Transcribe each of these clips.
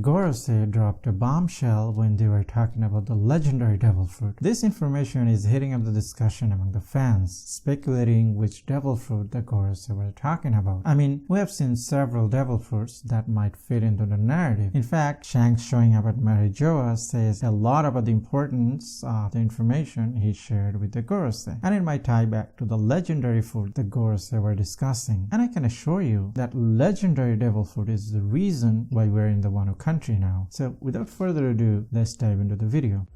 Gorosei dropped a bombshell when they were talking about the legendary devil fruit. This information is hitting up the discussion among the fans, speculating which devil fruit the Gorosei were talking about. I mean, we have seen several devil fruits that might fit into the narrative. In fact, Shanks showing up at Marijoa says a lot about the importance of the information he shared with the Gorosei, and it might tie back to the legendary fruit the Gorosei were discussing. And I can assure you that legendary devil fruit is the reason why we're in the Wano country now. So without further ado, let's dive into the video.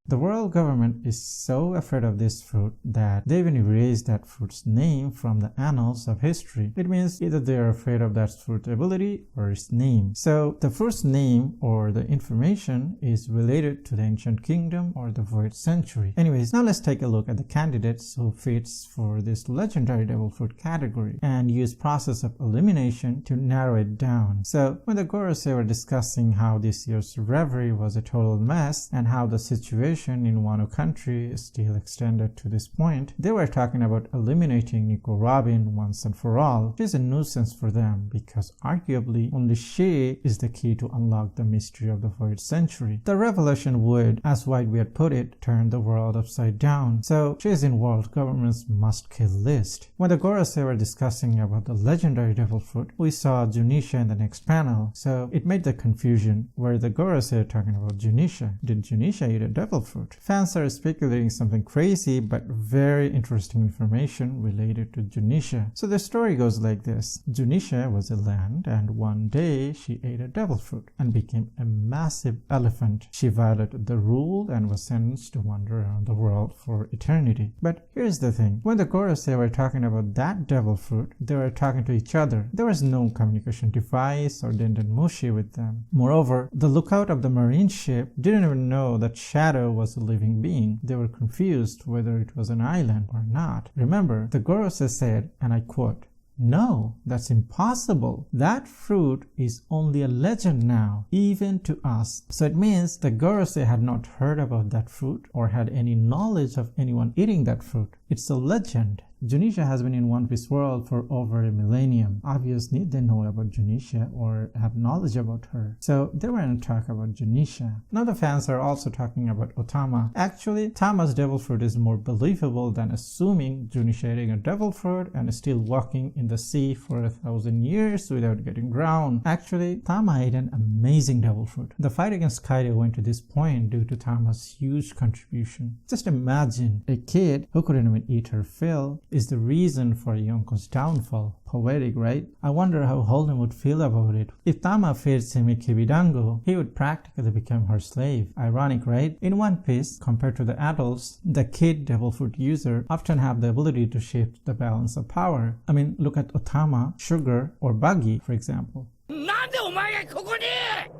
The world government is so afraid of this fruit that they even erased that fruit's name from the annals of history. It means either they are afraid of that fruit's ability or its name. So the fruit's name or the information is related to the ancient kingdom or the void century. Anyways, now let's take a look at the candidates who fits for this legendary devil fruit category and use process of elimination to narrow it down. So when the Gorosei were discussing how this year's reverie was a total mess and how the situation in Wano country is still extended to this point, they were talking about eliminating Nico Robin once and for all, which is a nuisance for them because arguably only she is the key to unlock the mystery of the void century. The revelation would, as Whitebeard put it, turn the world upside down, so she is in world government's must-kill list. When the Gorosei were discussing about the legendary devil fruit, we saw zunisha in the next panel, so it made the confusion where the Gorosei are talking about zunisha. Did zunisha eat a devil fruit? Fans are speculating something crazy but very interesting information related to zunisha. So the story goes like this. Zunisha was a land, and one day she ate a devil fruit and became a massive elephant. She violated the rule and was sentenced to wander around the world for eternity. But here's the thing. When the Gorosei were talking about that devil fruit, they were talking to each other. There was no communication device or dendenmushi with them. Moreover, the lookout of the marine ship didn't even know that Shadow was a living being. They were confused whether it was an island or not. Remember, the Gorosei said, and I quote, "No, that's impossible. That fruit is only a legend now, even to us." So it means the Gorosei had not heard about that fruit or had any knowledge of anyone eating that fruit. It's a legend. Zunisha has been in One Piece world for over a millennium. Obviously, they know about Zunisha or have knowledge about her. So they were going to talk about Zunisha. Now the fans are also talking about Otama. Actually, Tama's devil fruit is more believable than assuming Zunisha eating a devil fruit and still walking in the sea for 1,000 years without getting drowned. Actually, Tama ate an amazing devil fruit. The fight against Kaido went to this point due to Tama's huge contribution. Just imagine a kid who couldn't even eat her fill is the reason for Yonko's downfall. Poetic, right? I wonder how Holden would feel about it. If Tama feeds him a kibidango, he would practically become her slave. Ironic, right? In One Piece, compared to the adults, the kid devil fruit user often have the ability to shift the balance of power. I mean, look at Otama, Sugar, or Buggy, for example.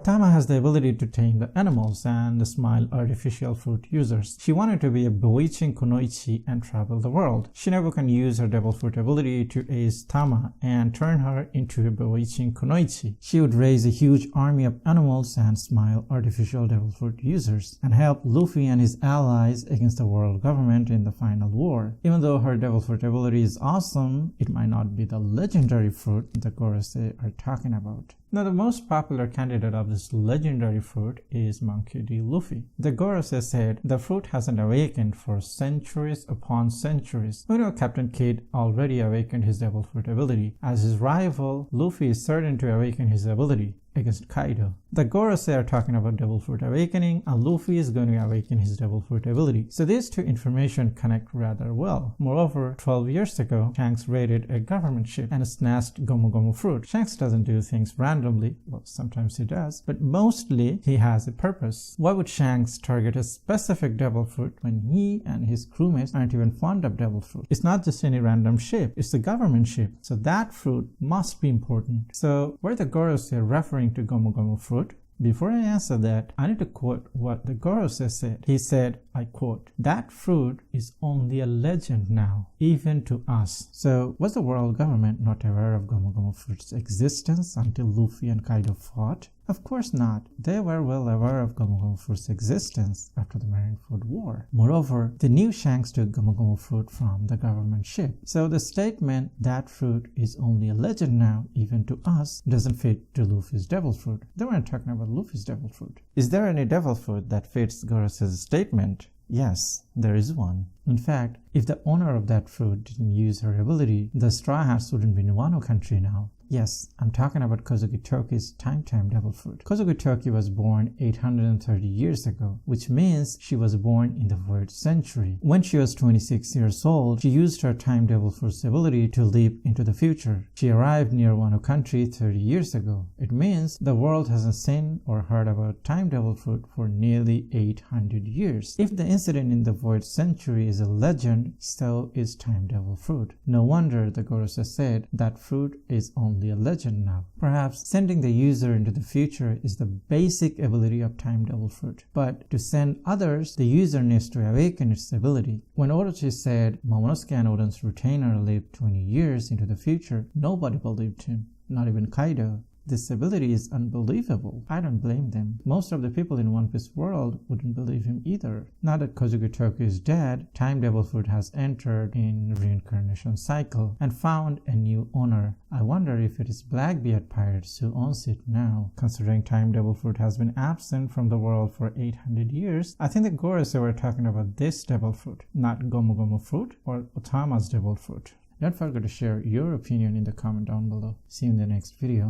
Tama has the ability to tame the animals and the smile artificial fruit users. She wanted to be a bewitching kunoichi and travel the world. Shinobu can use her devil fruit ability to ace Tama and turn her into a bewitching kunoichi. She would raise a huge army of animals and smile artificial devil fruit users and help Luffy and his allies against the world government in the final war. Even though her devil fruit ability is awesome, it might not be the legendary fruit the Gorosei are talking about. Now the most popular candidate of this legendary fruit is Monkey D. Luffy. The Gorosei said the fruit hasn't awakened for centuries upon centuries. We know Captain Kidd already awakened his devil fruit ability. As his rival, Luffy is certain to awaken his ability against Kaido. The Gorosei are talking about devil fruit awakening, and Luffy is going to awaken his devil fruit ability. So these two information connect rather well. Moreover, 12 years ago, Shanks raided a government ship and snatched Gomu fruit. Shanks doesn't do things randomly. Well, sometimes he does, but mostly he has a purpose. Why would Shanks target a specific devil fruit when he and his crewmates aren't even fond of devil fruit? It's not just any random ship, it's the government ship. So that fruit must be important. So were the Gorosei referring to Gomu fruit? Before I answer that, I need to quote what the Gorosei said. He said, I quote, "That fruit is only a legend now, even to us." So was the world government not aware of Gomu fruit's existence until Luffy and Kaido fought? Of course not. They were well aware of Gomu Gomu fruit's existence after the Marineford War. Moreover, they knew Shanks took Gomu Gomu fruit from the government ship. So the statement that fruit is only a legend now, even to us, doesn't fit to Luffy's devil fruit. They weren't talking about Luffy's devil fruit. Is there any devil fruit that fits Gorosei's statement? Yes, there is one. In fact, if the owner of that fruit didn't use her ability, the Straw Hats wouldn't be in Wano country now. Yes, I'm talking about Kozuki Toki's Time Devil Fruit. Kozuki Toki was born 830 years ago, which means she was born in the Void Century. When she was 26 years old, she used her Time Devil Fruit's ability to leap into the future. She arrived near Wano country 30 years ago. It means the world hasn't seen or heard about Time Devil Fruit for nearly 800 years. If the incident in the Void Century is a legend, so is Time Devil Fruit. No wonder the Gorosei said that fruit is only a legend now. Perhaps sending the user into the future is the basic ability of Time Devil Fruit. But to send others, the user needs to awaken its ability. When Orochi said Momonosuke and Oden's retainer lived 20 years into the future, nobody believed him, not even Kaido. This ability is unbelievable. I don't blame them. Most of the people in One Piece world wouldn't believe him either. Now that Kozuki Toki is dead, Time Devil Fruit has entered in reincarnation cycle and found a new owner. I wonder if it is Blackbeard Pirates who owns it now. Considering Time Devil Fruit has been absent from the world for 800 years, I think the Gorosei were talking about this devil fruit, not Gomu Gomu fruit or Otama's devil fruit. Don't forget to share your opinion in the comment down below. See you in the next video.